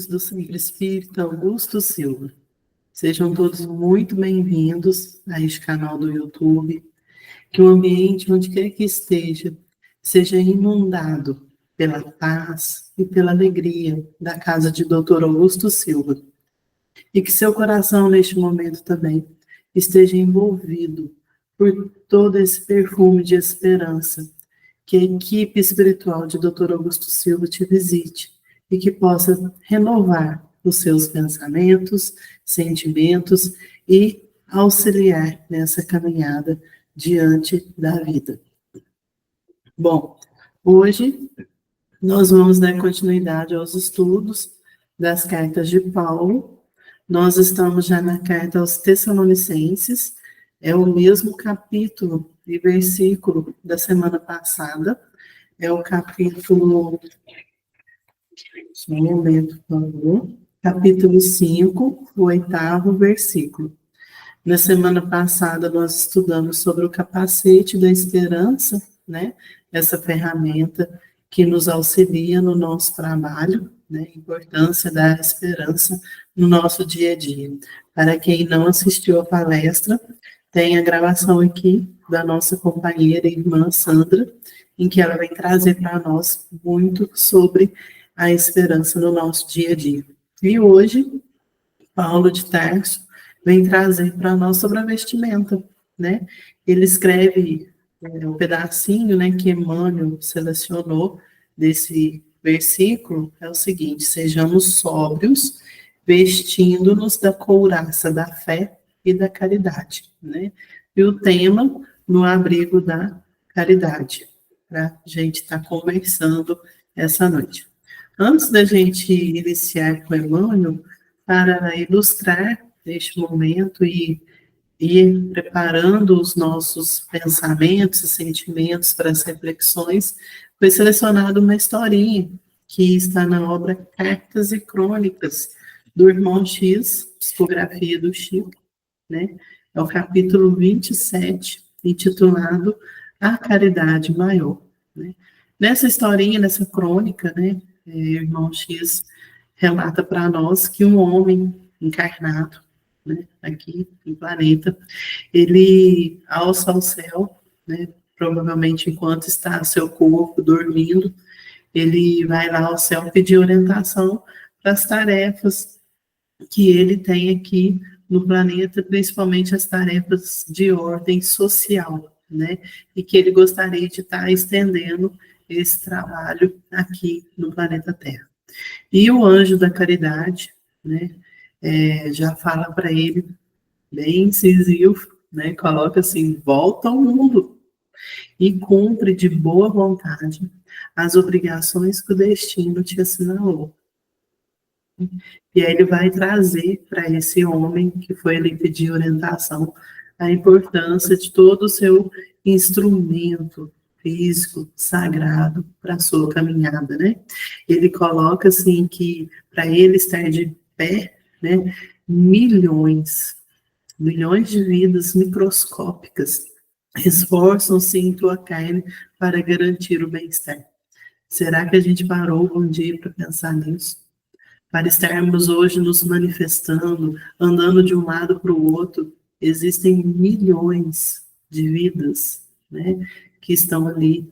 do Centro Espírita Augusto Silva. Sejam todos muito bem-vindos a este canal do YouTube. Que o ambiente, onde quer que esteja, seja inundado pela paz e pela alegria da casa de Dr. Augusto Silva. E que seu coração, neste momento também, esteja envolvido por todo esse perfume de esperança. Que a equipe espiritual de Dr. Augusto Silva te visite e que possa renovar os seus pensamentos, sentimentos e auxiliar nessa caminhada diante da vida. Bom, hoje nós vamos dar continuidade aos estudos das cartas de Paulo. Nós estamos já na carta aos Tessalonicenses, é o mesmo capítulo e versículo da semana passada, é o capítulo, só um momento, por favor, capítulo 5, o 8º versículo. Na semana passada, nós estudamos sobre o capacete da esperança, né? Essa ferramenta que nos auxilia no nosso trabalho, né? A importância da esperança no nosso dia a dia. Para quem não assistiu à palestra, tem a gravação aqui da nossa companheira e irmã Sandra, em que ela vai trazer para nós muito sobre a esperança no nosso dia a dia. E hoje, Paulo de Tarso vem trazer para nós sobre a vestimenta, né? Ele escreve um pedacinho, né, que Emmanuel selecionou desse versículo, é o seguinte: sejamos sóbrios, vestindo-nos da couraça da fé e da caridade, né? E o tema, no abrigo da caridade, para a gente estar conversando essa noite. Antes da gente iniciar com Emmanuel, para ilustrar neste momento e ir preparando os nossos pensamentos e sentimentos para as reflexões, foi selecionada uma historinha que está na obra Cartas e Crônicas, do Irmão X, psicografia do Chico, né? É o capítulo 27, intitulado A Caridade Maior, né? Nessa historinha, nessa crônica, né, o Irmão X relata para nós que um homem encarnado, né, aqui no planeta, ele alça ao céu, né, provavelmente enquanto está seu corpo dormindo, ele vai lá ao céu pedir orientação para as tarefas que ele tem aqui no planeta, principalmente as tarefas de ordem social, né, e que ele gostaria de estar estendendo esse trabalho aqui no planeta Terra. E o anjo da caridade, né, já fala para ele, bem incisivo, né, coloca assim: volta ao mundo e cumpre de boa vontade as obrigações que o destino te assinalou. E aí ele vai trazer para esse homem que foi ali pedir orientação a importância de todo o seu instrumento físico, sagrado, para a sua caminhada, né? Ele coloca assim que para ele estar de pé, né, milhões de vidas microscópicas esforçam-se em tua carne para garantir o bem-estar. Será que a gente parou um dia para pensar nisso? Para estarmos hoje nos manifestando, andando de um lado para o outro, existem milhões de vidas, né, que estão ali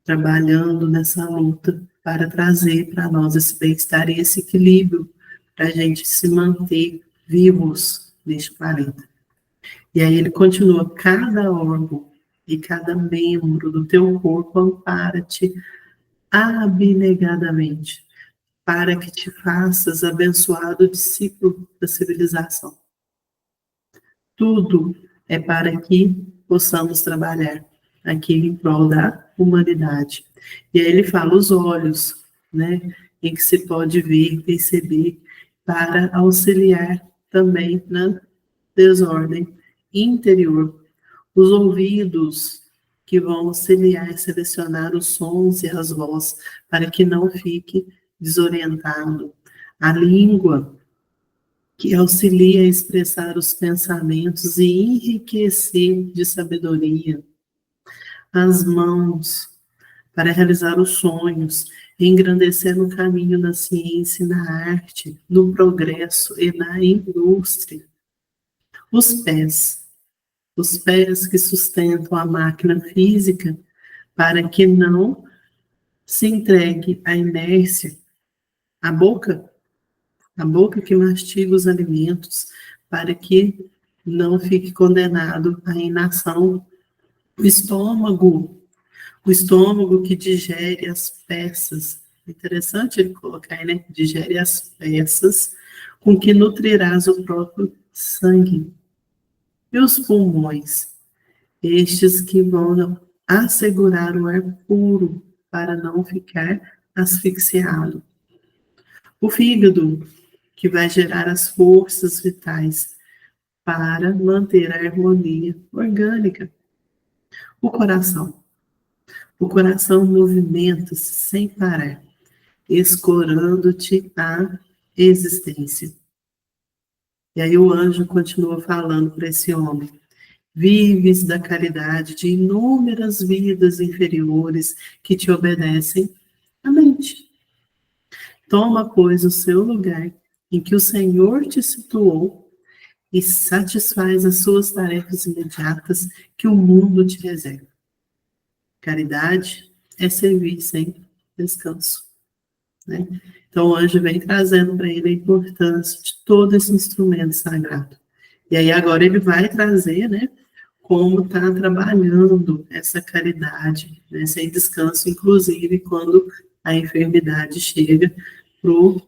trabalhando nessa luta para trazer para nós esse bem-estar e esse equilíbrio para a gente se manter vivos neste planeta. E aí ele continua: cada órgão e cada membro do teu corpo ampara-te abnegadamente, para que te faças abençoado discípulo da civilização. Tudo é para que possamos trabalhar aqui em prol da humanidade. E aí ele fala os olhos, né, em que se pode ver, perceber, para auxiliar também na desordem interior. Os ouvidos, que vão auxiliar, selecionar os sons e as vozes, para que não fique desorientado. A língua, que auxilia a expressar os pensamentos e enriquecer de sabedoria. As mãos, para realizar os sonhos. engrandecer no caminho na ciência e na arte, no progresso e na indústria. Os pés que sustentam a máquina física para que não se entregue à inércia, a boca que mastiga os alimentos para que não fique condenado à inação, o estômago que digere as peças. Interessante ele colocar aí, né? Digere as peças com que nutrirás o próprio sangue. E os pulmões, estes que vão assegurar o ar puro para não ficar asfixiado. O fígado, que vai gerar as forças vitais para manter a harmonia orgânica. O coração movimenta-se sem parar, escorando-te a existência. E aí o anjo continua falando para esse homem: vives da caridade de inúmeras vidas inferiores que te obedecem à mente. Toma, pois, o seu lugar em que o Senhor te situou e satisfaz as suas tarefas imediatas que o mundo te reserva. Caridade é servir sem descanso, né? Então o anjo vem trazendo para ele a importância de todo esse instrumento sagrado. E aí agora ele vai trazer, né, como está trabalhando essa caridade, né, sem descanso, inclusive quando a enfermidade chega pro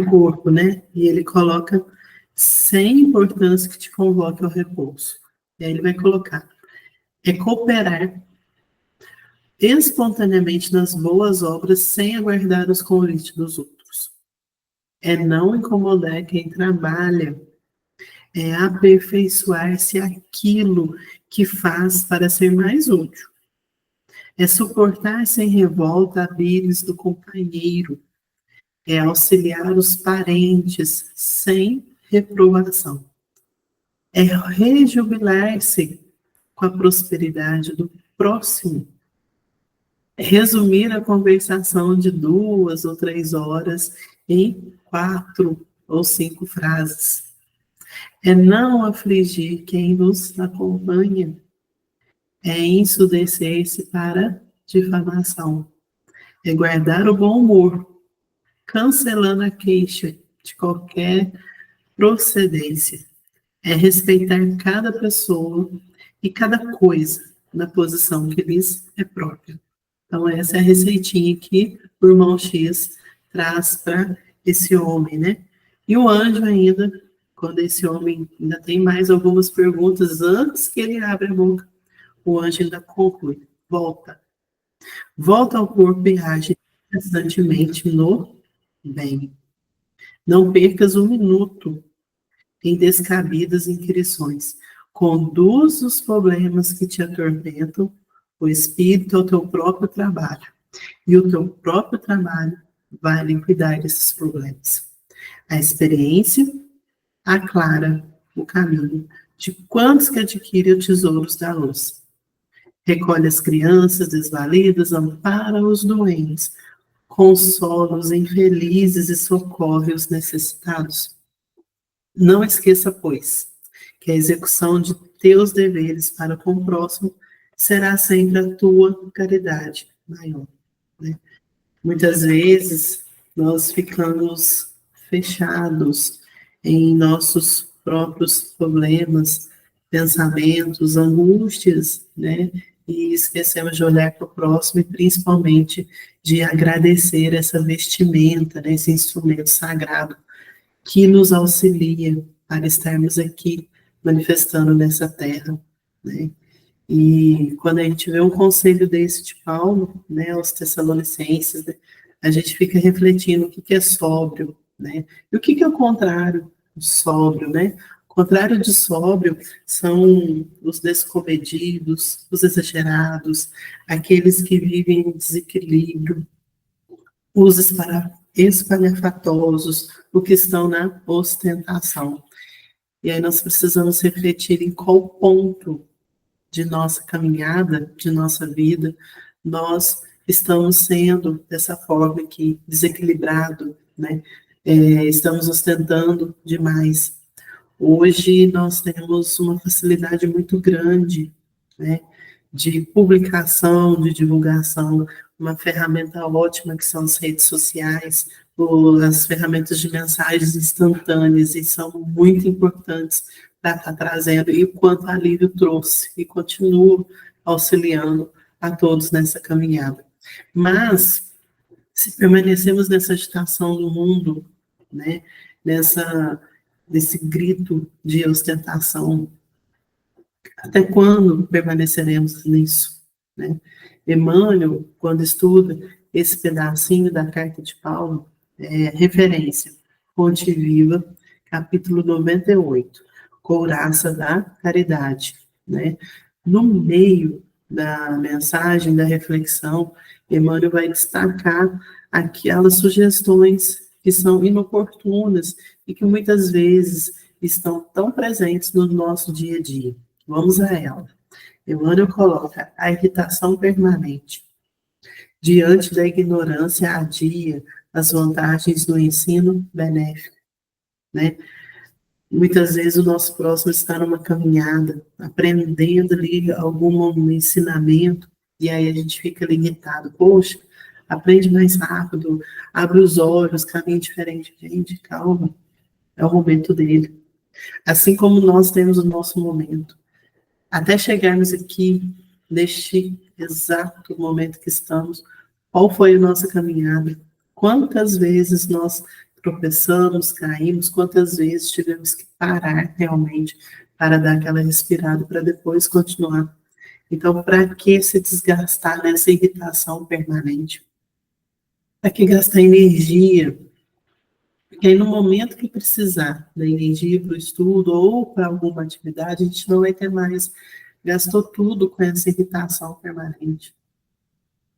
corpo, né? E ele coloca sem importância que te convoque ao repouso. E aí ele vai colocar: é cooperar espontaneamente nas boas obras sem aguardar os convites dos outros. É não incomodar quem trabalha. É aperfeiçoar-se aquilo que faz para ser mais útil. É suportar sem revolta a bires do companheiro. É auxiliar os parentes sem reprovação. É rejubilar-se com a prosperidade do próximo. É resumir a conversação de 2 ou 3 horas em 4 ou 5 frases. É não afligir quem nos acompanha. É ensurdecer-se para difamação. É guardar o bom humor, cancelando a queixa de qualquer procedência. É respeitar cada pessoa e cada coisa na posição que lhes é própria. Então, essa é a receitinha que o irmão X traz para esse homem, né? E o anjo ainda, quando esse homem ainda tem mais algumas perguntas antes que ele abre a boca, o anjo ainda conclui: volta ao corpo e age constantemente no bem. Não percas um minuto em descabidas inquirições. Conduz os problemas que te atormentam, o espírito ao teu próprio trabalho. E o teu próprio trabalho vai liquidar esses problemas. A experiência aclara o caminho de quantos que adquirem os tesouros da luz. Recolhe as crianças desvalidas, ampara os doentes, consola os infelizes e socorre os necessitados. Não esqueça, pois, que a execução de teus deveres para com o próximo será sempre a tua caridade maior, né? Muitas vezes nós ficamos fechados em nossos próprios problemas, pensamentos, angústias, né? E esquecemos de olhar para o próximo e principalmente de agradecer essa vestimenta, né? Esse instrumento sagrado que nos auxilia para estarmos aqui manifestando nessa terra, né? E quando a gente vê um conselho desse de Paulo, né, aos Tessalonicenses, né, a gente fica refletindo o que é sóbrio, né? E o que é o contrário de sóbrio, né? O contrário de sóbrio são os descomedidos, os exagerados, aqueles que vivem em desequilíbrio, os espalhafatosos, os que estão na ostentação. E aí nós precisamos refletir em qual ponto de nossa caminhada, de nossa vida, nós estamos sendo dessa forma aqui, desequilibrado, né? Estamos ostentando demais. Hoje nós temos uma facilidade muito grande, né, de publicação, de divulgação, uma ferramenta ótima que são as redes sociais, ou as ferramentas de mensagens instantâneas, e são muito importantes para estar trazendo, e o quanto a Lívia trouxe, e continua auxiliando a todos nessa caminhada. Mas, se permanecemos nessa agitação do mundo, né, nesse grito de ostentação, até quando permaneceremos nisso, né? Emmanuel, quando estuda esse pedacinho da carta de Paulo, referência, Fonte Viva, capítulo 98, Couraça da Caridade, né? No meio da mensagem, da reflexão, Emmanuel vai destacar aquelas sugestões que são inoportunas e que muitas vezes estão tão presentes no nosso dia a dia. Vamos a ela. Emmanuel coloca a irritação permanente. Diante da ignorância, adia as vantagens do ensino benéfico, né? Muitas vezes o nosso próximo está numa caminhada, aprendendo ali algum ensinamento, e aí a gente fica ali irritado. Poxa, aprende mais rápido, abre os olhos, caminha diferente. Gente, calma, é o momento dele. Assim como nós temos o nosso momento. Até chegarmos aqui, neste exato momento que estamos, qual foi a nossa caminhada? Quantas vezes nós tropeçamos, caímos, quantas vezes tivemos que parar realmente para dar aquela respirada para depois continuar? Então, para que se desgastar nessa irritação permanente? Para que gastar energia? Porque aí no momento que precisar da energia para o estudo ou para alguma atividade, a gente não vai ter mais. Gastou tudo com essa irritação permanente.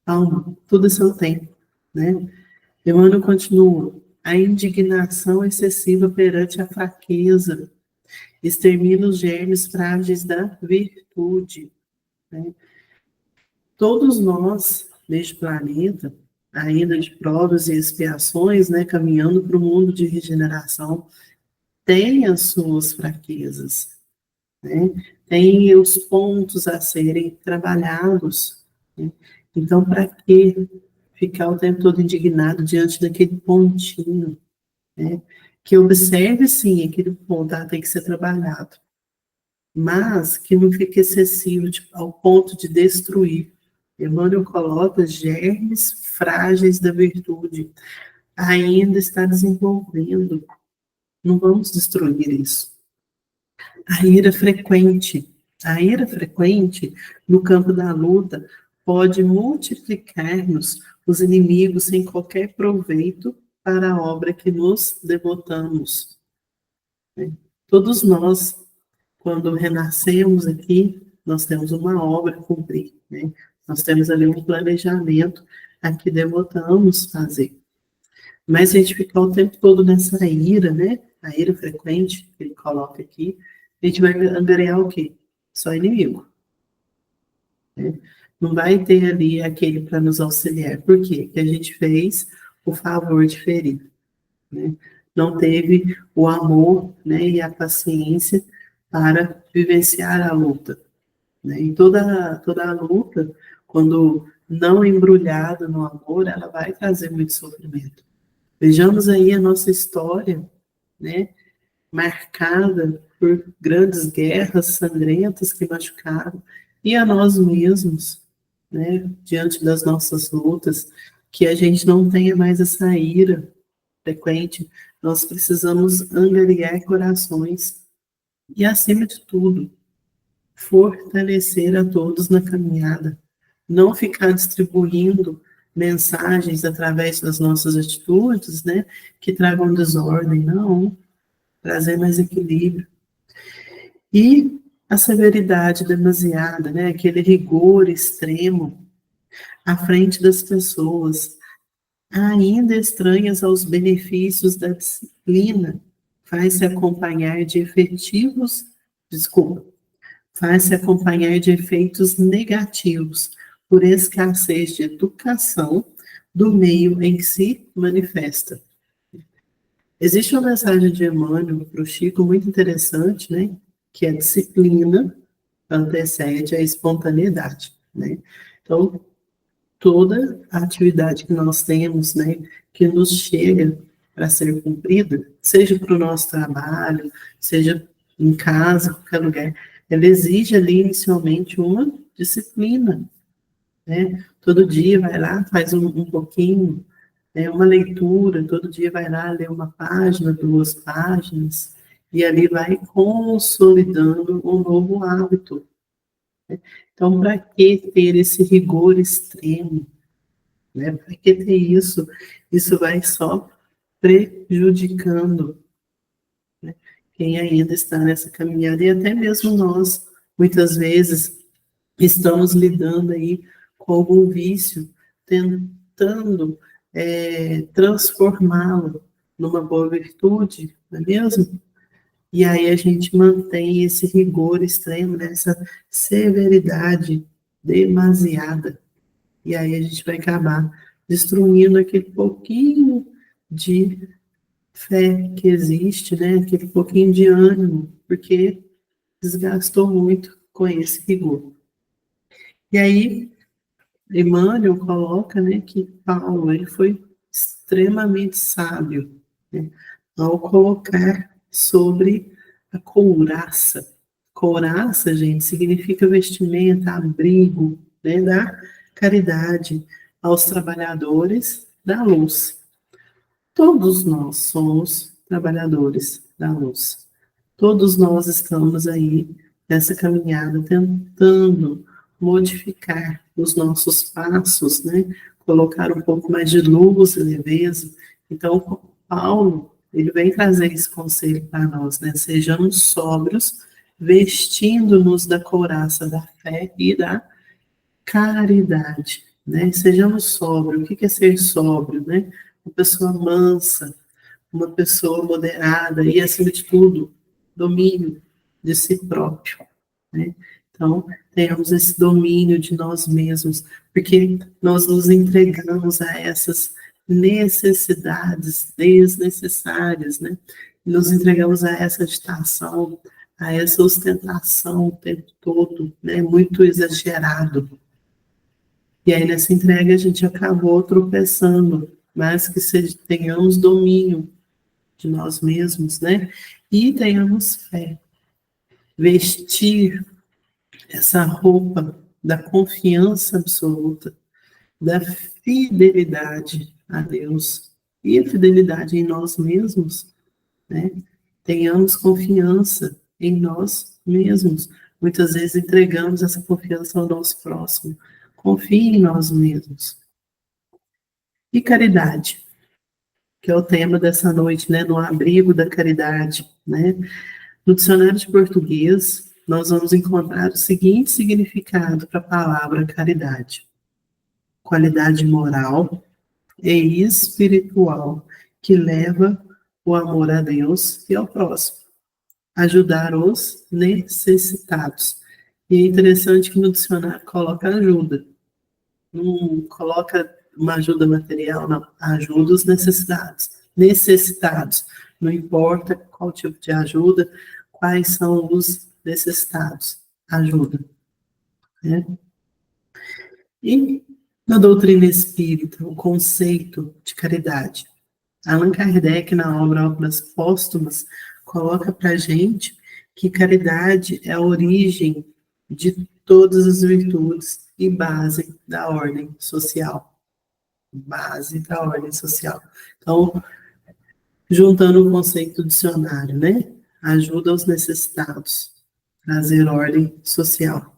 Calma, tudo é seu tempo, né? Emmanuel continua. A indignação excessiva perante a fraqueza extermina os germes frágeis da virtude, né? Todos nós, neste planeta, ainda de provas e expiações, né, caminhando para o mundo de regeneração, tem as suas fraquezas, né? Tem os pontos a serem trabalhados, né? Então, para que ficar o tempo todo indignado diante daquele pontinho, né? Que observe, sim, aquele ponto tem que ser trabalhado, mas que não fique excessivo, tipo, ao ponto de destruir. Emmanuel coloca germes frágeis da virtude, ainda está desenvolvendo, não vamos destruir isso. A ira frequente no campo da luta pode multiplicar-nos os inimigos sem qualquer proveito para a obra que nos devotamos. Todos nós, quando renascemos aqui, nós temos uma obra a cumprir, né? Nós temos ali um planejamento a que devotamos fazer. Mas se a gente ficar o tempo todo nessa ira, né? A ira frequente que ele coloca aqui, a gente vai angariar o quê? Só inimigo, né? Não vai ter ali aquele para nos auxiliar. Por quê? Porque a gente fez o favor de ferir, né? Não teve o amor, né, e a paciência para vivenciar a luta, né? E toda a luta, quando não embrulhada no amor, ela vai trazer muito sofrimento. Vejamos aí a nossa história, né, marcada por grandes guerras sangrentas que machucaram, e a nós mesmos, né, diante das nossas lutas, que a gente não tenha mais essa ira frequente. Nós precisamos angariar corações e, acima de tudo, fortalecer a todos na caminhada, não ficar distribuindo mensagens através das nossas atitudes, né, que tragam desordem, não, trazer mais equilíbrio. E a severidade demasiada, né, aquele rigor extremo à frente das pessoas, ainda estranhas aos benefícios da disciplina, faz-se acompanhar de faz-se acompanhar de efeitos negativos, por escassez de educação do meio em que se manifesta. Existe uma mensagem de Emmanuel para o Chico muito interessante, né? Que a disciplina antecede a espontaneidade, né? Então, toda a atividade que nós temos, né, que nos chega para ser cumprida, seja para o nosso trabalho, seja em casa, qualquer lugar, ela exige ali inicialmente uma disciplina, né? Todo dia vai lá, faz um pouquinho, uma leitura, todo dia vai lá ler uma página, 2 páginas, e ali vai consolidando um novo hábito. Então, para que ter esse rigor extremo? Né? Para que ter isso? Isso vai só prejudicando, né, quem ainda está nessa caminhada, e até mesmo nós, muitas vezes, estamos lidando aí com algum vício, tentando transformá-lo numa boa virtude, não é mesmo? E aí a gente mantém esse rigor extremo, né, essa severidade demasiada. E aí a gente vai acabar destruindo aquele pouquinho de fé que existe, né? Aquele pouquinho de ânimo, porque desgastou muito com esse rigor. E aí, Emmanuel coloca, né, que Paulo ele foi extremamente sábio, né, ao colocar sobre a couraça. Couraça, gente, significa vestimenta, abrigo, né, da caridade aos trabalhadores da luz. Todos nós somos trabalhadores da luz. Todos nós estamos aí nessa caminhada tentando modificar os nossos passos, né? Colocar um pouco mais de luz e leveza. Então, Paulo, ele vem trazer esse conselho para nós, né? Sejamos sóbrios, vestindo-nos da couraça da fé e da caridade, né? Sejamos sóbrios. O que é ser sóbrio, né? Uma pessoa mansa, uma pessoa moderada e, acima de tudo, domínio de si próprio, né? Então, tenhamos esse domínio de nós mesmos, porque nós nos entregamos a essas necessidades desnecessárias, né? Nos entregamos a essa agitação, a essa ostentação o tempo todo, né? Muito exagerado. E aí, nessa entrega, a gente acabou tropeçando, mas que tenhamos domínio de nós mesmos, né? E tenhamos fé. Vestir essa roupa da confiança absoluta, da fidelidade a Deus e a fidelidade em nós mesmos, né? Tenhamos confiança em nós mesmos. Muitas vezes entregamos essa confiança ao nosso próximo. Confie em nós mesmos. E caridade, que é o tema dessa noite, né? No abrigo da caridade, né? No dicionário de português, nós vamos encontrar o seguinte significado para a palavra caridade: qualidade moral e espiritual que leva o amor a Deus e ao próximo, ajudar os necessitados. E é interessante que no dicionário coloca ajuda, não coloca uma ajuda material, não, ajuda os necessitados, não importa qual tipo de ajuda, quais são os necessitados, ajuda, né? E na doutrina espírita, o conceito de caridade. Allan Kardec, na obra Obras Póstumas, coloca para a gente que caridade é a origem de todas as virtudes e base da ordem social. Base da ordem social. Então, juntando o conceito do dicionário, né? Ajuda aos necessitados, trazer ordem social.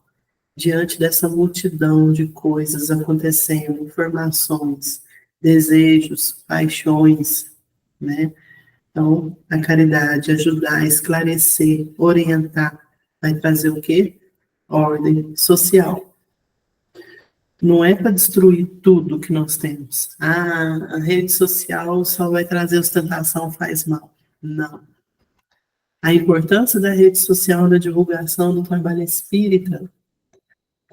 Diante dessa multidão de coisas acontecendo, informações, desejos, paixões, né? Então, a caridade, ajudar, esclarecer, orientar, vai trazer o quê? Ordem social. Não é para destruir tudo que nós temos. Ah, a rede social só vai trazer ostentação, faz mal. Não. A importância da rede social na divulgação do trabalho espírita,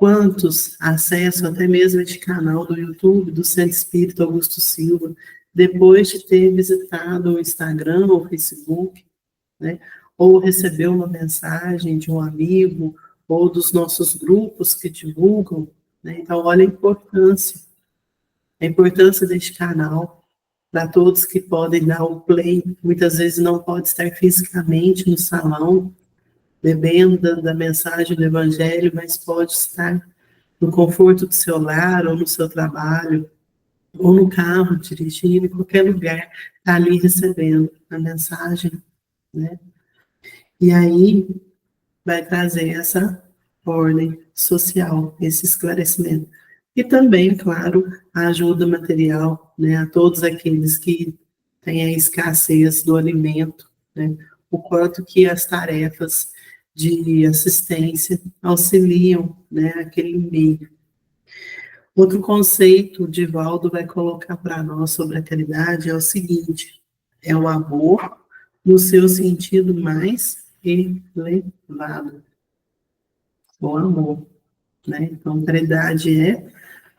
Quantos acessam até mesmo este canal do YouTube do Centro Espírita Augusto Silva, depois de ter visitado o Instagram ou o Facebook, né? Ou recebeu uma mensagem de um amigo, ou dos nossos grupos que divulgam, né? Então, olha a importância deste canal, para todos que podem dar o play, muitas vezes não pode estar fisicamente no salão, bebendo da mensagem do Evangelho, mas pode estar no conforto do seu lar, ou no seu trabalho, ou no carro, dirigindo, em qualquer lugar, está ali recebendo a mensagem, né? E aí vai trazer essa ordem social, esse esclarecimento. E também, claro, a ajuda material, né, a todos aqueles que têm a escassez do alimento, né, o quanto que as tarefas de assistência auxiliam, né, aquele meio. Outro conceito, o Divaldo vai colocar para nós sobre a caridade é o seguinte: é o amor no seu sentido mais elevado. O amor, né? Então, caridade é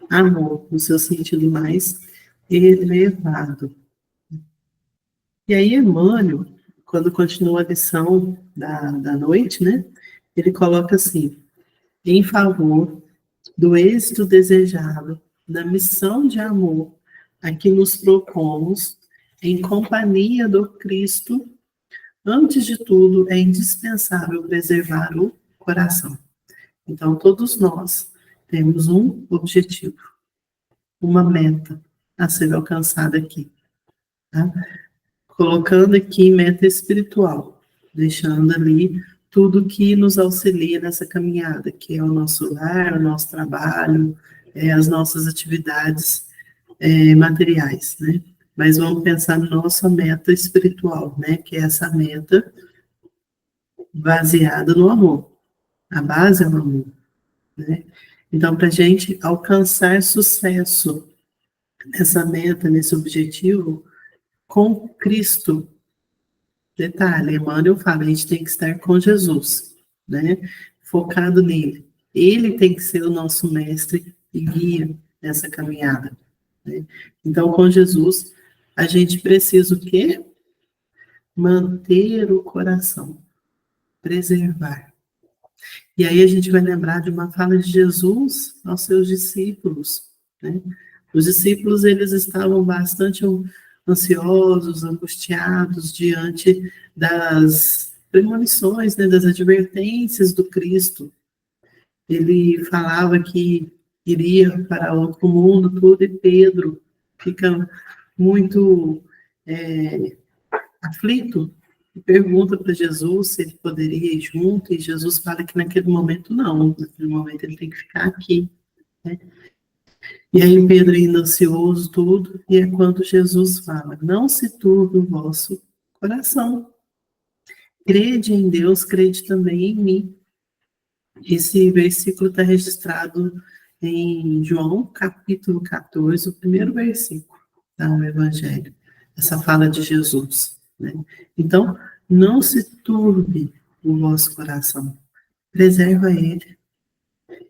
amor no seu sentido mais elevado. E aí, Emmanuel, quando continua a lição da noite, né? Ele coloca assim: em favor do êxito desejado da missão de amor a que nos propomos, em companhia do Cristo, antes de tudo, é indispensável preservar o coração. Então, todos nós temos um objetivo, uma meta a ser alcançada aqui. Tá? Colocando aqui meta espiritual, deixando ali tudo que nos auxilia nessa caminhada, que é o nosso lar, o nosso trabalho, as nossas atividades materiais, né? Mas vamos pensar na nossa meta espiritual, né? Que é essa meta baseada no amor. A base é o amor, né? Então, para a gente alcançar sucesso nessa meta, nesse objetivo, com Cristo, detalhe, Emmanuel fala, a gente tem que estar com Jesus, né? Focado nele. Ele tem que ser o nosso mestre e guia nessa caminhada, né? Então, com Jesus, a gente precisa o quê? Manter o coração, preservar. E aí a gente vai lembrar de uma fala de Jesus aos seus discípulos, né? Os discípulos, eles estavam bastante ansiosos, angustiados diante das premonições, né, das advertências do Cristo. Ele falava que iria para outro mundo, tudo, e Pedro fica muito aflito e pergunta para Jesus se ele poderia ir junto, e Jesus fala que naquele momento não, naquele momento ele tem que ficar aqui, né? E aí Pedro ainda ansioso, tudo, e é quando Jesus fala: não se turbe o vosso coração, crede em Deus, crede também em mim. Esse versículo está registrado em João, capítulo 14, o primeiro versículo do Evangelho, essa fala de Jesus, né? Então, não se turbe o vosso coração, preserva ele.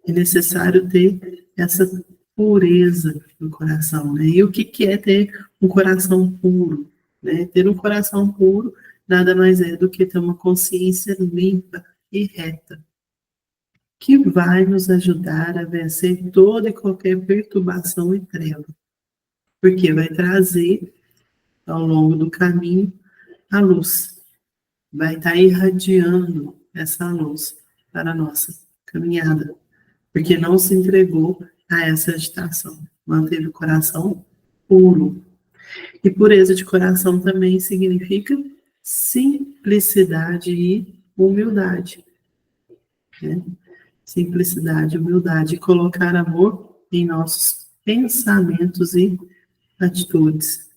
É necessário ter essa pureza no coração, né? E o que é ter um coração puro, né? Ter um coração puro nada mais é do que ter uma consciência limpa e reta, que vai nos ajudar a vencer toda e qualquer perturbação e treva, porque vai trazer, ao longo do caminho, a luz, vai estar irradiando essa luz para a nossa caminhada, porque não se entregou a essa agitação, manteve o coração puro. E pureza de coração também significa simplicidade e humildade, né? Simplicidade, humildade, e colocar amor em nossos pensamentos e atitudes.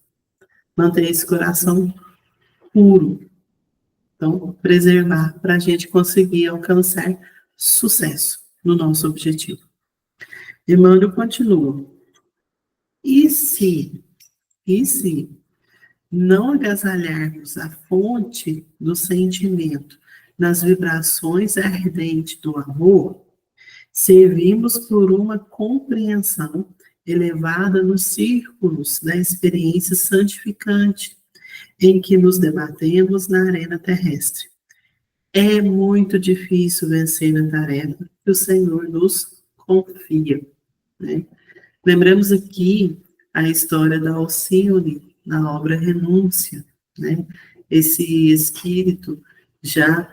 Manter esse coração puro. Então, preservar para a gente conseguir alcançar sucesso no nosso objetivo. Emmanuel continua. E se não agasalharmos a fonte do sentimento nas vibrações ardentes do amor, Servimos por uma compreensão elevada nos círculos da experiência santificante em que nos debatemos na arena terrestre. É muito difícil vencer a tarefa que o Senhor nos confia, né? Lembramos aqui a história da Alcione na obra Renúncia, né? Esse espírito já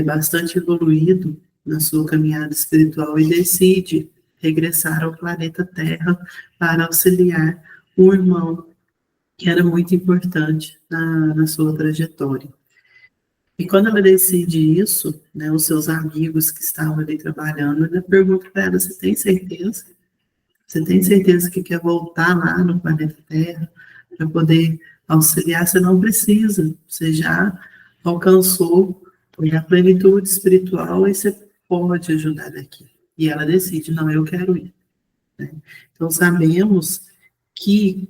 bastante evoluído na sua caminhada espiritual e decide regressar ao planeta Terra para auxiliar um irmão que era muito importante na sua trajetória. E quando ela decide isso, né, os seus amigos que estavam ali trabalhando, ainda perguntam para ela: você tem certeza? Você tem certeza que quer voltar lá no planeta Terra para poder auxiliar? Você não precisa, você já alcançou a plenitude espiritual e você pode ajudar daqui. E ela decide: não, eu quero ir. Né? Então sabemos que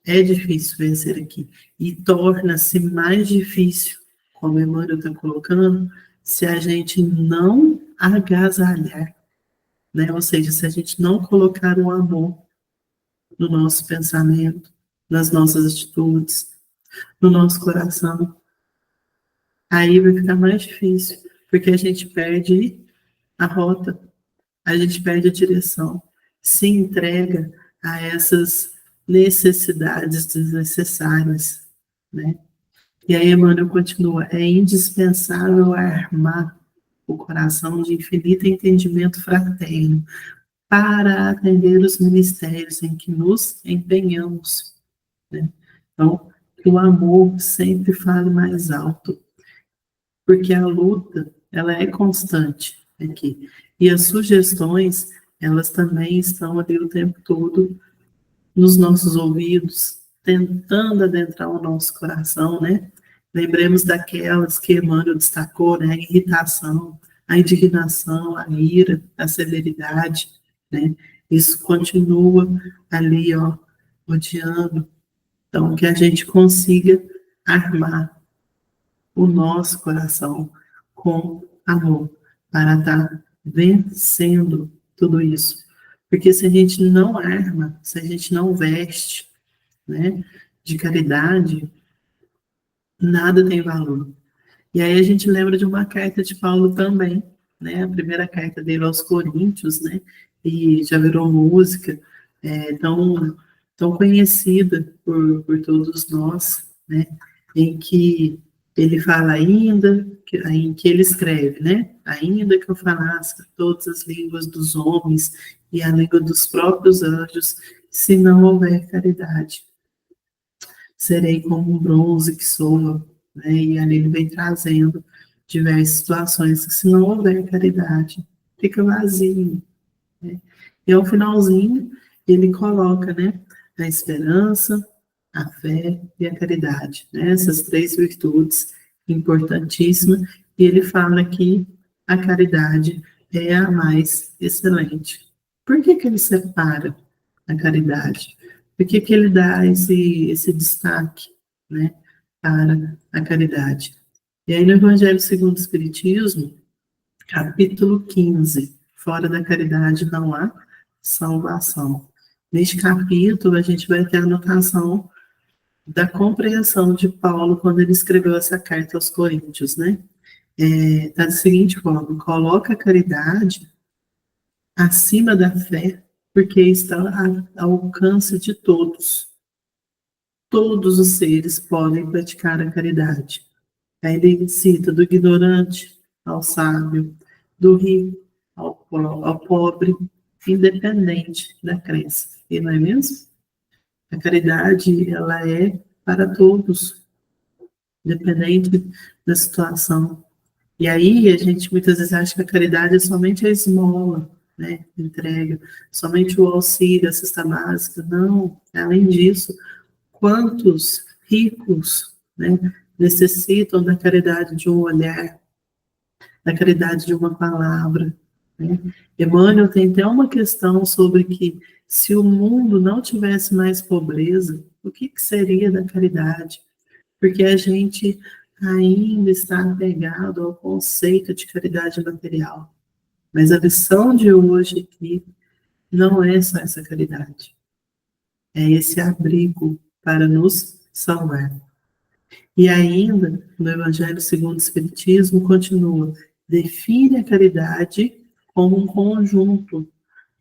é difícil vencer aqui e torna-se mais difícil, como Emmanuel está colocando, se a gente não agasalhar, né? Ou seja, se a gente não colocar o amor no nosso pensamento, nas nossas atitudes, no nosso coração, aí vai ficar mais difícil, porque a gente perde a rota, a gente perde a direção, se entrega a essas necessidades desnecessárias, né? E aí Emmanuel continua: é indispensável armar o coração de infinito entendimento fraterno para atender os ministérios em que nos empenhamos, né? Então, que o amor sempre fale mais alto, porque a luta, ela é constante aqui. E as sugestões, elas também estão ali o tempo todo nos nossos ouvidos, tentando adentrar o nosso coração, né? Lembremos daquelas que Emmanuel destacou, né? A irritação, a indignação, a ira, a severidade, né? Isso continua ali, ó, rodeando. Então, que a gente consiga armar o nosso coração com amor para estar vencendo tudo isso. Porque se a gente não arma, se a gente não veste, né, de caridade, nada tem valor. E aí a gente lembra de uma carta de Paulo também, né, a primeira carta dele aos Coríntios, né, e já virou música, tão conhecida por todos nós, né, em que ele fala ainda, em que ele escreve, né, ainda que eu falasse todas as línguas dos homens e a língua dos próprios anjos, se não houver caridade, serei como um bronze que soa, né? E ali ele vem trazendo diversas situações. Se não houver caridade, fica vazio, né? E ao finalzinho, ele coloca, né, a esperança, a fé e a caridade, né? Essas três virtudes importantíssimas. E ele fala que a caridade é a mais excelente. Por que que ele separa a caridade? Por que que ele dá esse destaque, né, para a caridade? E aí no Evangelho segundo o Espiritismo, capítulo 15, fora da caridade não há salvação. Neste capítulo, a gente vai ter a anotação da compreensão de Paulo quando ele escreveu essa carta aos Coríntios, né? Tá da seguinte forma: coloca a caridade acima da fé, porque está ao alcance de todos. Todos os seres podem praticar a caridade. Aí ele cita do ignorante ao sábio, do rico ao pobre, independente da crença. E não é mesmo? A caridade, ela é para todos, independente da situação. E aí a gente muitas vezes acha que a caridade é somente a esmola, né, entrega, somente o auxílio, a cesta básica. Não, além disso, quantos ricos, né, necessitam da caridade de um olhar, da caridade de uma palavra, né? Emmanuel tem até uma questão sobre que se o mundo não tivesse mais pobreza, o que seria da caridade? Porque a gente ainda está apegado ao conceito de caridade material, Mas a lição de hoje aqui não é só essa caridade, é esse abrigo para nos salvar. E ainda, no Evangelho segundo o Espiritismo, continua, define a caridade como um conjunto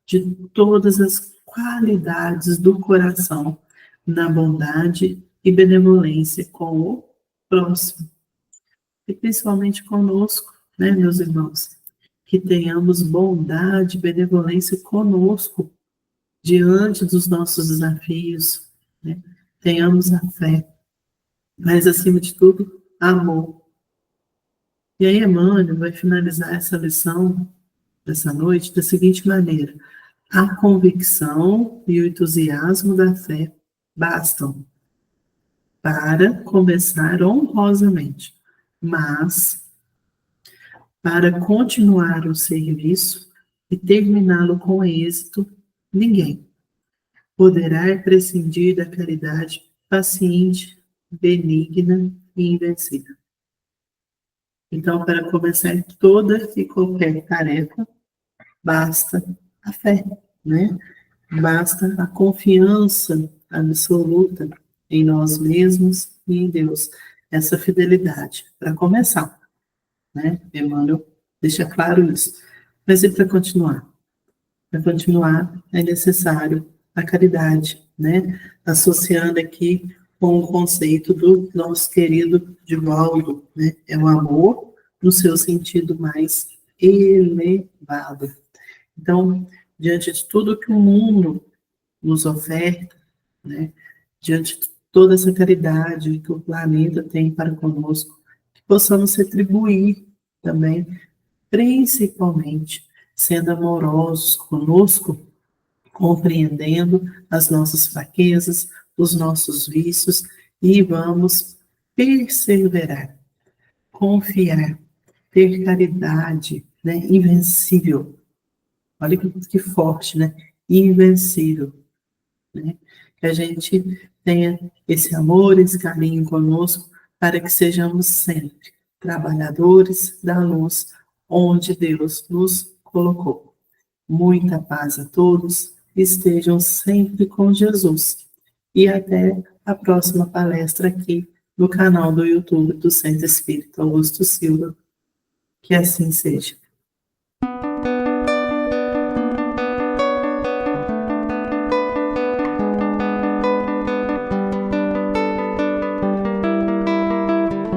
de todas as qualidades do coração na bondade e benevolência com o próximo, e principalmente conosco, né, meus irmãos? Que tenhamos bondade e benevolência conosco diante dos nossos desafios, né? Tenhamos a fé, mas acima de tudo, amor. E aí, Emmanuel vai finalizar essa lição dessa noite da seguinte maneira: a convicção e o entusiasmo da fé bastam para começar honrosamente, mas para continuar o serviço e terminá-lo com êxito, ninguém poderá prescindir da caridade paciente, benigna e invencível. Então, para começar toda e qualquer tarefa, basta a fé, né? Basta a confiança absoluta em nós mesmos e em Deus. Essa fidelidade, para começar, né? Emmanuel deixa claro isso. Mas e para continuar? Para continuar é necessário a caridade, né? Associando aqui com o conceito do nosso querido Divaldo, né? É o amor no seu sentido mais elevado. Então, diante de tudo que o mundo nos oferta, né? Diante de toda essa caridade que o planeta tem para conosco, que possamos retribuir também, principalmente sendo amorosos conosco, compreendendo as nossas fraquezas, os nossos vícios, e vamos perseverar, confiar, ter caridade, né? Invencível. Olha que forte, né? Invencível, né? Que a gente tenha esse amor, esse carinho conosco, para que sejamos sempre trabalhadores da luz onde Deus nos colocou. Muita paz a todos, estejam sempre com Jesus. E até a próxima palestra aqui no canal do YouTube do Centro Espírita Augusto Silva. Que assim seja.